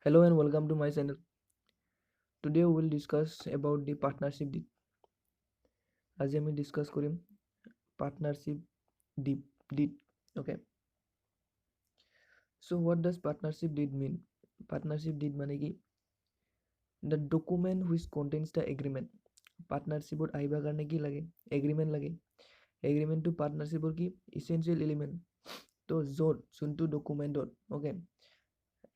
Hello and welcome to my channel. Today we will discuss about the partnership deed. আজি আমি discuss কৰিম partnership deed. Okay. So what does partnership deed mean? Partnership deed মানে কি? The document which contains the agreement. Partnershipত আহিবৰ কাৰণে কি লাগে? Agreement লাগে. Agreement to partnershipৰ কি? Essential element. তো য'ত যোনটো ডকুমেণ্টত okay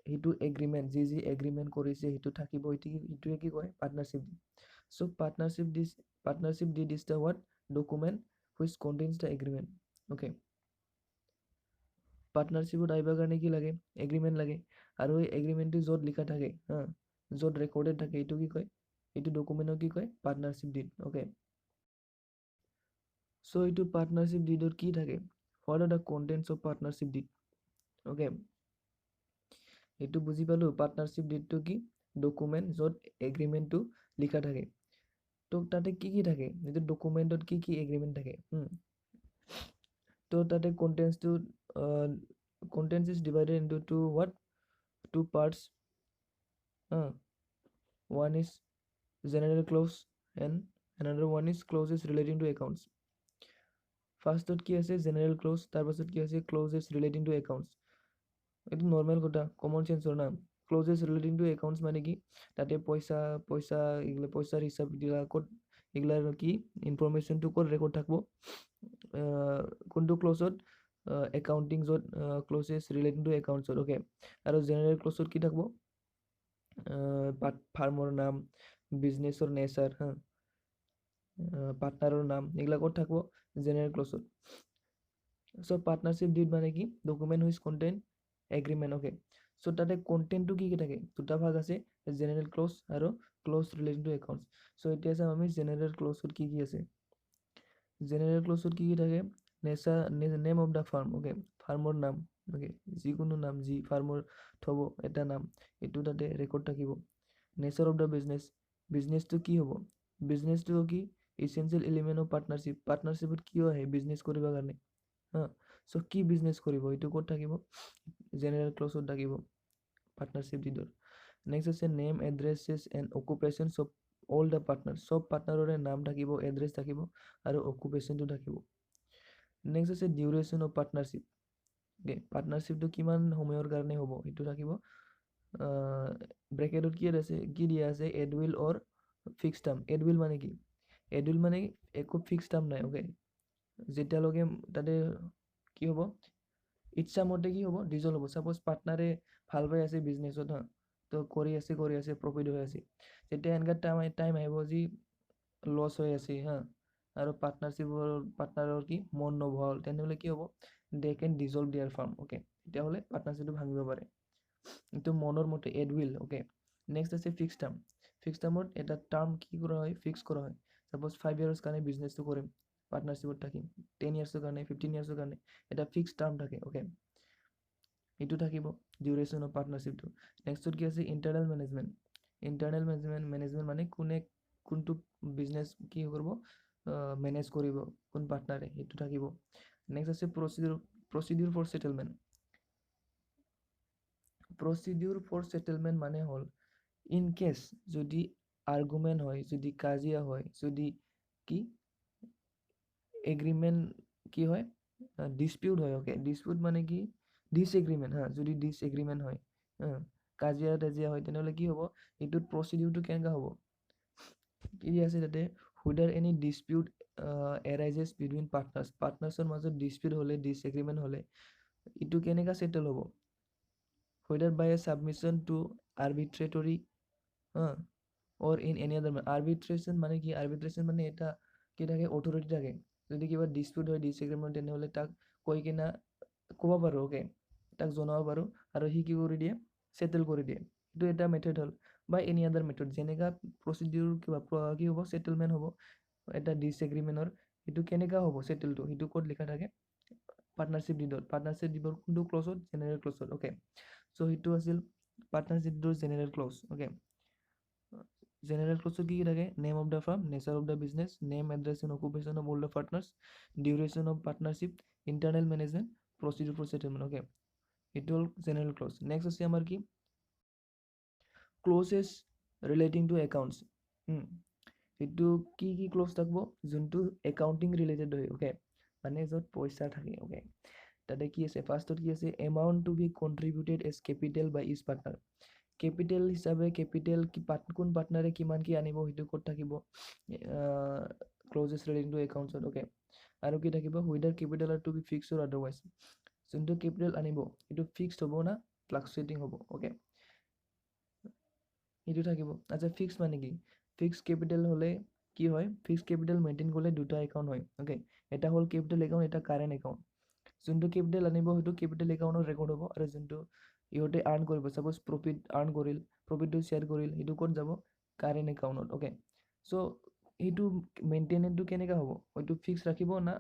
সেইটো এগ্ৰিমেণ্ট যি এগ্ৰিমেণ্ট কৰিছে সেইটো থাকিব সেইটোৱে কি কয় partnership did so partnership deed is the what document which contains the agreement okay পাৰ্টনাৰশ্বিপত আহিবৰ কাৰণে কি লাগে এগ্ৰিমেণ্ট লাগে আৰু এই এগ্ৰিমেণ্টটো য'ত লিখা থাকে য'ত ৰেকৰ্ডেড থাকে এইটো কি কয় এইটো ডকুমেণ্টক কি কয় পাৰ্টনাৰশ্বিপ ডিড okay so এইটো পাৰ্টনাৰশ্বিপ ডিডত কি থাকে what are the contents of partnership deed okay এইটো বুজি পালো পাৰ্টনাৰশ্বিপ ডিডটো কি ডকুমেণ্ট য'ত এগ্ৰিমেণ্টটো লিখা থাকে তো তাতে কি থাকে এইটো ডকুমেণ্টত কি এগ্ৰিমেণ্ট থাকে তো তাতে contents is divided into two parts one is general clause and another one is clauses relating to accounts ফাৰ্ষ্টত কি আছে জেনেৰেল ক্ল'জ তাৰপাছত কি আছে ক্ল'জেছ ৰিলেটিং টু একাউণ্টছ এইটো নৰ্মেল কথা কমন চেঞ্চৰ না ক্ল'জেছ ৰিলেটিং টু একাউণ্টছ মানে কি তাতে পইচাৰ হিচাপবিলাকত এইগিলাৰ কি ইনফৰমেশ্যনটো ক'ত ৰেকৰ্ড থাকিব কোনটো ক্ল'জত একাউণ্টিং য'ত ক্ল'জেছ ৰিলেটিং টু একাউণ্টছত অ'কে আৰু জেনেৰেল ক্ল'জত কি থাকিব ফাৰ্মৰ নাম বিজনেছৰ নেচাৰ পাৰ্টনাৰৰ নাম এইগিলা ক'ত থাকিব জেনেৰেল ক্ল'জত চ' পাৰ্টনাৰশ্বিপ ডিড মানে কি document which contain agreement okay so' তাতে কণ্টেণ্টটো কি থাকে দুটা ভাগ আছে জেনেৰেল ক্ল'জ আৰু ক্ল'জ ৰিলেটিং টু একাউণ্টছ চ' এতিয়া চাম আমি জেনেৰেল ক্ল'জত কি আছে জেনেৰেল ক্ল'জত কি থাকে name of the farm okay ফাৰ্মৰ নাম অ'কে যিকোনো নাম যি ফাৰ্মৰ থ'ব এটা নাম এইটো তাতে ৰেকৰ্ড থাকিব নেচাৰ অফ দ্য বিজনেছটো কি হ'ব বিজনেছটো কি ইছেঞ্চিয়েল এলিমেণ্ট অফ পাৰ্টনাৰশ্বিপত কিয় আহে বিজনেছ কৰিবৰ কাৰণে চ' কি বিজনেছ কৰিব এইটো ক'ত থাকিব জেনেৰেল ক্ল'জত থাকিব পাৰ্টনাৰশ্বিপ ডিডৰ নেক্সট আছে name এড্ৰেছেছ and occupation of all the partner চব পাৰ্টনাৰৰে নাম থাকিব এড্ৰেছ থাকিব আৰু অকুপেশ্যনটো থাকিব নেক্সট আছে ডিউৰেশ্যন অফ পাৰ্টনাৰশ্বিপ অ'কে পাৰ্টনাৰশ্বিপটো কিমান সময়ৰ কাৰণে হ'ব সেইটো থাকিব ব্ৰেকেটত কি দিয়া আছে এডউইল অৰ ফিক্স টাৰ্ম এডউইল মানে কি এডউইল মানে একো ফিক্স টাৰ্ম নাই অ'কে যেতিয়ালৈকে তাতে কি হ'ব ইচ্ছামতে কি হ'ব ডিজল্ভ হ'ব ছাপ'জ পাৰ্টনাৰে ভাল পাই আছে বিজনেছত তো কৰি আছে প্ৰফিট হৈ আছে যেতিয়া এনেকুৱা টাইম আহিব যি লছ হৈ আছে আৰু পাৰ্টনাৰৰ কি মন নবহল তেনেহ'লে কি হ'ব দে কেন ডিজল্ভ দেয়াৰ ফাৰ্ম অ'কে তেতিয়াহ'লে পাৰ্টনাৰশ্বিপটো ভাঙিব পাৰে এইটো মনৰ মতে এডউইল অ'কে নেক্সট আছে ফিক্স টাৰ্মত এটা টাৰ্ম কি কৰা হয় ফিক্স কৰা হয় ছাপ'জ 5 years কাৰণে বিজনেছটো কৰিম পাৰ্টনাৰশ্বিপত থাকিম 10 years কাৰণে 15 years কাৰণে এটা ফিক্স টাৰ্ম থাকে অ'কে এইটো থাকিব ডিউৰেশ্যন অফ পাৰ্টনাৰশ্বিপটো নেক্সটত কি আছে ইণ্টাৰনেল মেনেজমেণ্ট মানে কোনটো বিজনেছ কি কৰিব মেনেজ কৰিব কোন পাৰ্টনাৰে সেইটো থাকিব নেক্সট আছে প্ৰচিডিউৰ ফৰ ছেটেলমেণ্ট মানে হ'ল ইন কেছ যদি আৰ্গুমেণ্ট হয় যদি কাজিয়া হয় যদি কি এগ্ৰিমেণ্ট কি হয় ডিছপিউট হয় অ'কে ডিছপিউট মানে কি ডিছএগ্ৰিমেণ্ট যদি ডিছএগ্ৰিমেণ্ট হয় কাজিয়া তাজিয়া হয় তেনেহ'লে কি হ'ব এইটোত প্ৰচিডিউৰটো কেনেকুৱা হ'ব কি আছে তাতে whether any dispute arises between পাৰ্টনাৰ্ছৰ মাজত ডিছপিউট হ'লে ডিছএগ্ৰিমেণ্ট হ'লে এইটো কেনেকুৱা ছেটেল হ'ব whether by a submission to arbitrator or in any other arbitration মানে কি আৰ্বিট্ৰেশ্যন মানে এটা কি থাকে অথৰিটি থাকে যদি কিবা ডিছপিউট হয় ডিছএগ্ৰিমেণ্ট তেনেহ'লে তাক কৈ কিনে ক'ব পাৰোঁ অ'কে তাক জনাব পাৰোঁ আৰু সি কি কৰি দিয়ে ছেটেল কৰি দিয়ে এইটো এটা মেথড হ'ল বা এনি আদাৰ মেথড যেনেকুৱা প্ৰচিডিউৰ কিবা কি হ'ব ছেটেলমেণ্ট হ'ব এটা ডিছএগ্ৰিমেণ্টৰ সেইটো কেনেকুৱা হ'ব ছেটেলটো সেইটো ক'ত লিখা থাকে পাৰ্টনাৰশ্বিপ ডিডৰ কোনটো ক্লজত জেনেৰেল ক্লজত অ'কে চ' সেইটো আছিল পাৰ্টনাৰশ্বিপ ডিডৰ জেনেৰেল ক্লজ অ'কে জেনেৰেল ক্লজত কি থাকে name of the firm nature of the business name address and occupation of all the partners duration of partnership internal management procedure for settlement okay এইটো হ'ল general close next আছে আমাৰ কি ক্ল'জেছ relating two accounts সেইটো কি close থাকিব যোনটো accounting related হয় অ'কে মানে য'ত পইচা থাকে অ'কে তাতে কি আছে ফাৰ্ষ্টত কি আছে amount to be contributed as capital by is partner capital হিচাপে কেপিটেল কোন পাৰ্টনাৰে কিমান কি আনিব সেইটো ক'ত থাকিব ক্ল'জেছ ৰিলেটিং টু একাউণ্টছত অ'কে আৰু কি থাকিব whether capital are to be fixed or otherwise যোনটো কেপিটেল আনিব সেইটো ফিক্সড হ'ব না ফ্লাকচুৱেটিং হ'ব অ'কে সেইটো থাকিব আচ্ছা ফিক্স মানে কি ফিক্স কেপিটেল হ'লে কি হয় ফিক্স কেপিটেল মেইনটেইন কৰিলে দুটা একাউণ্ট হয় অ'কে এটা হ'ল কেপিটেল একাউণ্ট এটা কাৰেণ্ট একাউণ্ট যোনটো কেপিটেল আনিব সেইটো কেপিটেল একাউণ্টত ৰেকৰ্ড হ'ব আৰু যোনটো ইহঁতে আৰ্ণ কৰিব ছাপ'জ প্ৰফিট আৰ্ণ কৰিল প্ৰফিটটো শ্বেয়াৰ কৰিল সেইটো ক'ত যাব কাৰেণ্ট একাউণ্টত অ'কে চ' সেইটো মেইনটেনেঞ্চটো কেনেকৈ হ'ব হয়তো ফিক্স ৰাখিব না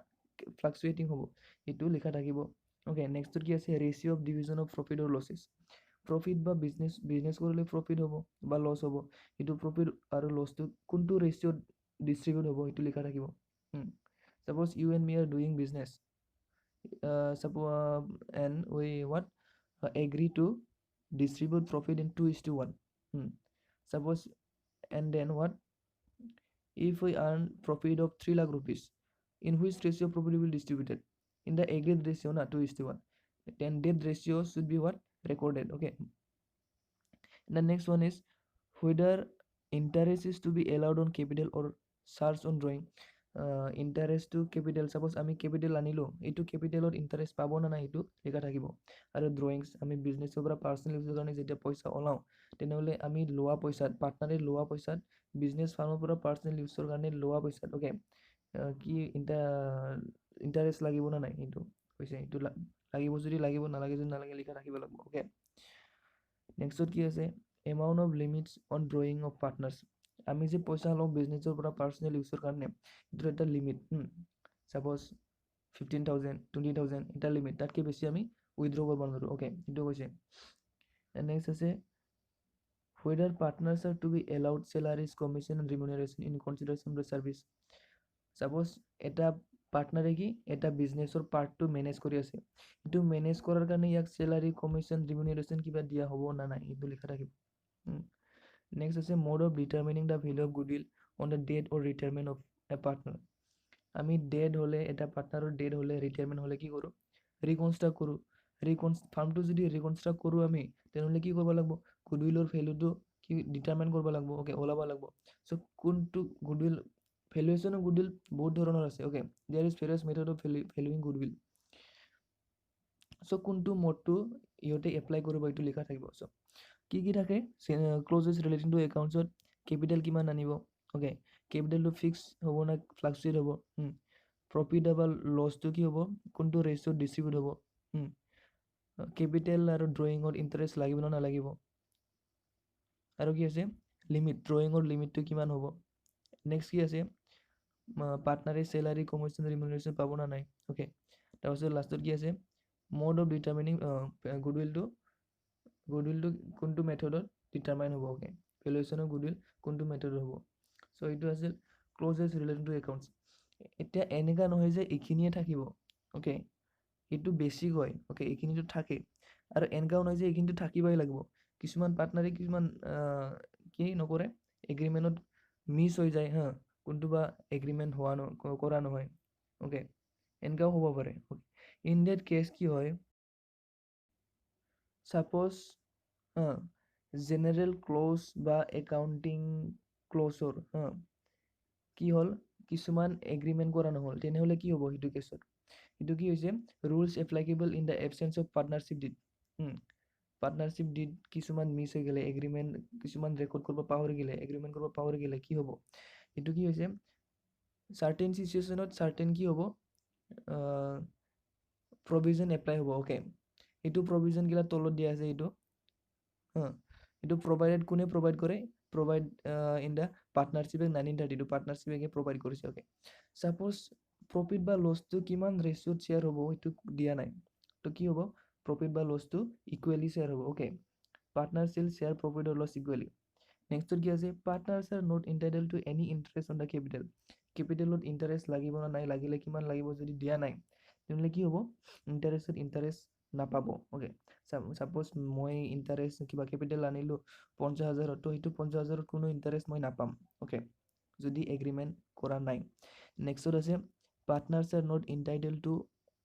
ফ্লাকচুৱেটিং হ'ব সেইটো লিখা থাকিব অ'কে নেক্সটত কি আছে ratio' of division of profit or losses profit বা বিজনেছ কৰিলে প্ৰফিট হ'ব বা লছ হ'ব সেইটো প্ৰফিট আৰু লছটো কোনটো ৰেচিঅ'ত ডিষ্ট্ৰিবিউট হ'ব সেইটো লিখা থাকিব suppose you and me are doing business and we agree to distribute profit in 2:1 suppose and then if we earn profit of 3 lakh rupees in which ratio profit will be distributed in the agreed ratio na 2:1 then that ratio should be recorded okay and the next one is whether interest is to be allowed on capital or charged on drawing ইণ্টাৰেষ্টটো capital suppose আমি capital আনিলোঁ এইটো কেপিটেলত interest পাব না নাই সেইটো লিখা থাকিব আৰু ড্ৰয়িংছ আমি বিজনেছৰ পৰা পাৰ্চনেল ইউজৰ কাৰণে যেতিয়া পইচা ওলাওঁ তেনেহ'লে আমি লোৱা পইচাত পাৰ্টনাৰে লোৱা পইচাত বিজনেছ ফাৰ্মৰ পৰা পাৰ্চনেল ইউজৰ কাৰণে লোৱা পইচাত অ'কে কি ইণ্টাৰেষ্ট লাগিব না নাই সেইটো কৈছে সেইটো লাগিব যদি লাগিব নালাগে যদি নালাগে লিখা থাকিব লাগিব অ'কে নেক্সটত কি আছে amount of limits on drawing of partners আমি যে পইচা লওঁ বিজনেছৰ পৰা পাৰ্চনেল ইউজৰ কাৰণে এইটো এটা লিমিট ছাপ'জ 15,000 20,000 এটা লিমিট তাতকৈ বেছি আমি উইথড্ৰ কৰিব নোৱাৰোঁ অ'কে সেইটো কৈছে নেক্সট আছে whether partners are to be allowed salaries commission and remuneration in consideration of the service suppose এটা পাৰ্টনাৰে কি এটা বিজনেছৰ পাৰ্টটো মেনেজ কৰি আছে এইটো মেনেজ কৰাৰ কাৰণে ইয়াক চেলাৰী কমিশ্যন ৰিমিউনেৰেশ্যন কিবা দিয়া হ'ব না নাই সেইটো লিখা থাকিব নেক্সট আছে mode of determining the value of goodwill on the date or retirement of a partner আমি ডেড হ'লে এটা পাৰ্টনাৰৰ ডেড হ'লে ৰিটায়াৰমেণ্ট হ'লে কি কৰোঁ ৰিকনষ্ট্ৰাক্ট কৰোঁ ফাৰ্মটো যদি ৰিকনষ্ট্ৰাক্ট কৰোঁ আমি তেনেহ'লে কি কৰিব লাগিব গুডউইলৰ ভেলুটো কি ডিটাৰমাইন কৰিব লাগিব অ'কে ওলাব লাগিব চ' কোনটো গুডউইল ভেলুৱেশ্যন অফ গুডউইল বহুত ধৰণৰ আছে okay there is various method of valuing goodwill so' কোনটো মডটো ইহঁতে এপ্লাই কৰিব এইটো লিখা থাকিব চ' কি থাকে ক্ল'জেছ ৰিলেটিং টু একাউণ্টছত কেপিটেল কিমান আনিব অ'কে কেপিটেলটো ফিক্স হ'ব না ফ্লাকচুৱেট হ'ব প্ৰফিট বা লছটো কি হ'ব কোনটো ৰেচিঅ'ত ডিষ্ট্ৰিবিউট হ'ব কেপিটেল আৰু ড্ৰয়িঙত ইণ্টাৰেষ্ট লাগিব নে নালাগিব আৰু কি আছে লিমিট ড্ৰয়িঙৰ লিমিটটো কিমান হ'ব নেক্সট কি আছে পাৰ্টনাৰে চেলাৰী কমিশ্যন ৰিমিউনেৰেশ্যন পাব না নাই অ'কে তাৰপিছত লাষ্টত কি আছে মোড অফ ডিটাৰমিনিং গুডউইলটো কোনটো মেথডত ডিটাৰমাইন হ'ব অ'কে ভেলুৱেশ্যন অফ গুডউইল কোনটো মেথডত হ'ব চ' এইটো আছিল ক্ল'জেছ ৰিলেটেড টু একাউণ্টছ এতিয়া এনেকুৱা নহয় যে এইখিনিয়ে থাকিব অ'কে এইটো বেছিক হয় অ'কে এইখিনিতো থাকে আৰু এনেকুৱাও নহয় যে এইখিনিতো থাকিবই লাগিব কিছুমান পাৰ্টনাৰে কিছুমান কি নকৰে এগ্ৰিমেণ্টত মিছ হৈ যায় কোনটো বা এগ্ৰিমেণ্ট কৰা নহয় অ'কে এনেকুৱাও হ'ব পাৰে ইন ডেট কেছ কি হয় ছাপ'জ জেনেৰেল ক্ল'জ বা একাউণ্টিং ক্ল'জৰ কি হ'ল কিছুমান এগ্ৰিমেণ্ট কৰা নহ'ল তেনেহ'লে কি হ'ব সেইটো কেছত এইটো কি হৈছে rules applicable in the absence of partnership deed partnership deed কিছুমান মিছ হৈ গ'লে এগ্ৰিমেণ্ট কিছুমান ৰেকৰ্ড কৰিব পাহৰি গ'লে এগ্ৰিমেণ্ট কৰিব পাহৰি গ'লে কি হ'ব এইটো কি হৈছে চাৰ্টেইন চিচুৱেশ্যনত চাৰ্টেইন কি হ'ব প্ৰভিজন এপ্লাই হ'ব অ'কে এইটো প্ৰভিজনগিলা তলত দিয়া আছে এইটো প্ৰভাইডেড কোনে প্ৰভাইড কৰে প্ৰভাইড ইন দ্য পাৰ্টনাৰশ্বিপ 1932 পাৰ্টনাৰশ্বিপে প্ৰভাইড কৰিছে অ'কে ছাপ'জ প্ৰফিট বা লছটো কিমান ৰেচিঅ'ত শ্বেয়াৰ হ'ব সেইটো দিয়া নাই তো কি হ'ব প্ৰফিট বা লছটো ইকুৱেলি শ্বেয়াৰ হ'ব okay partner shall share profit or loss equally নেক্সটত কি আছে partners are not entitled to any interest on the কেপিটেলত ইণ্টাৰেষ্ট লাগিব না নাই লাগিলে কিমান লাগিব যদি দিয়া নাই তেনেহ'লে কি হ'ব ইণ্টাৰেষ্ট নাপাব অ'কে সাপোজ মই ইণ্টাৰেষ্ট কিবা কেপিটেল আনিলোঁ 50,000, তো সেইটো 50,000 কোনো ইণ্টাৰেষ্ট মই নাপাম ওকে যদি এগ্ৰিমেণ্ট কৰা নাই নেক্সট আছে partners are not entitled to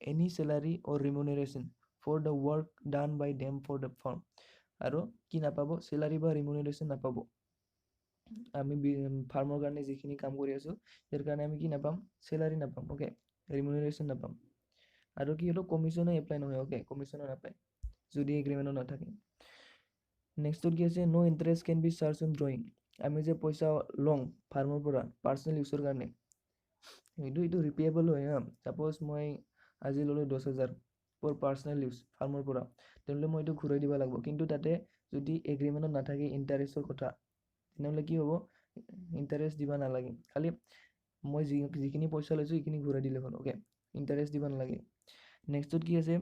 any salary or remuneration for the work done by them for the firm আৰু কি নাপাব চেলাৰী বা ৰিমুনাৰেশ্যন নাপাব আমি ফাৰ্মৰ কাৰণে যিখিনি কাম কৰি আছোঁ ইয়াৰ কাৰণে আমি কি নাপাম চেলাৰী নাপাম ওকে ৰিমুনাৰেশ্যন নাপাম আৰু কি হলো কমিশনো এপ্লাই নহয় ওকে কমিশনো নাপায় যদি এগ্ৰিমেণ্টত নাথাকে নেক্সটত কি আছে no interest can be charge on drawing আমি যে পইচা লওঁ ফাৰ্মৰ পৰা পাৰ্চনেল ইউজৰ কাৰণে এইটো ৰিপেয়েবল হয় হা সাপোজ মই আজি ল'লোঁ 10,000 ফৰ পাৰ্চনেল ইউজ ফাৰ্মৰ পৰা তেনেহ'লে মই এইটো ঘূৰাই দিব লাগিব কিন্তু তাতে যদি এগ্ৰিমেণ্টত নাথাকে ইণ্টাৰেষ্টৰ কথা তেনেহ'লে কি হ'ব ইণ্টাৰেষ্ট দিব নালাগে খালি মই যিখিনি পইচা লৈছোঁ সেইখিনি ঘূৰাই দিলে হ'ল ওকে ইণ্টাৰেষ্ট দিব নালাগে নেক্সটত কি আছে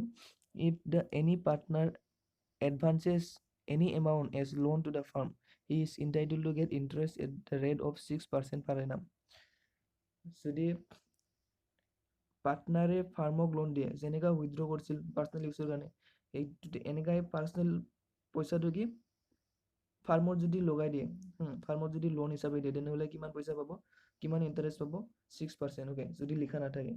if the any partner advances any amount as loan to the firm he is entitled to get interest at the rate of 6% per annum যদি পাৰ্টনাৰে ফাৰ্মক লোন দিয়ে যেনেকা উইথড্ৰ কৰিছিল পাৰ্চনেল ইউজৰ কাৰণে এই এনেকাই পাৰ্চনেল পইচাটো কি ফাৰ্মত যদি লগাই দিয়ে ফাৰ্মত যদি লোন হিচাপে দিয়ে তেনেহ'লে কিমান পইচা পাব কিমান ইণ্টাৰেষ্ট পাব 6% ওকে যদি লিখা নাথাকে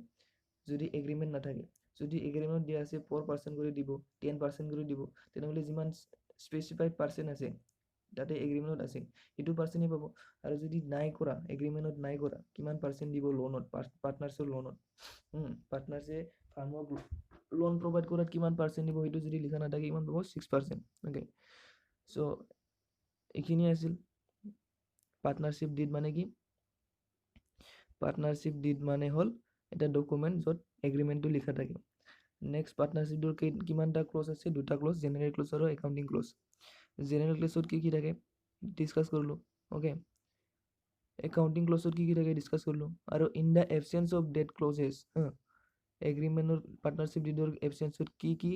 যদি এগ্ৰিমেণ্ট নাথাকে যদি এগ্ৰিমেণ্ট দিয়া আছে 4% কৰি দিব 10% কৰি দিব তেনেহ'লে যিমান স্পেচিফাইড পাৰ্চেণ্ট আছে তাতে এগ্ৰিমেণ্টত আছে সেইটো পাৰ্চেণ্টেই পাব আৰু যদি নাই কৰা এগ্ৰিমেণ্টত নাই কৰা কিমান পাৰ্চেণ্ট দিব লোনত পাৰ্টনাৰ্ছৰ লোনত পাৰ্টনাৰ্ছে ফাৰ্মক লোন প্ৰভাইড কৰাত কিমান পাৰ্চেণ্ট দিব সেইটো যদি লিখা নাথাকে কিমান পাব 6% ওকে চ' এইখিনি আছিল পাৰ্টনাৰশ্বিপ ডিড মানে কি পাৰ্টনাৰশ্বিপ ডিড মানে হ'ল এটা ডকুমেণ্ট য'ত এগ্ৰিমেণ্টটো লিখা থাকে নেক্সট পাৰ্টনাৰশ্বিপটোৰ কিমানটা ক্লজ আছে দুটা ক্লজ জেনেৰেল ক্লজ আৰু একাউণ্টিং ক্লজ জেনেৰেল ক্লজত কি থাকে ডিছকাছ কৰিলোঁ ওকে একাউণ্টিং ক্লজত কি থাকে ডিছকাছ কৰিলোঁ আৰু in the absence of deed clauses এগ্ৰিমেণ্টৰ পাৰ্টনাৰশ্বিপ ডিডৰ এবচেঞ্চত কি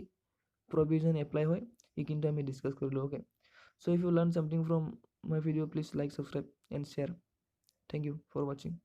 প্ৰভিজন এপ্লাই হয় এইখিনিটো আমি ডিছকাছ কৰিলোঁ okay so if you learn something from my video please like subscribe and share thank you for watching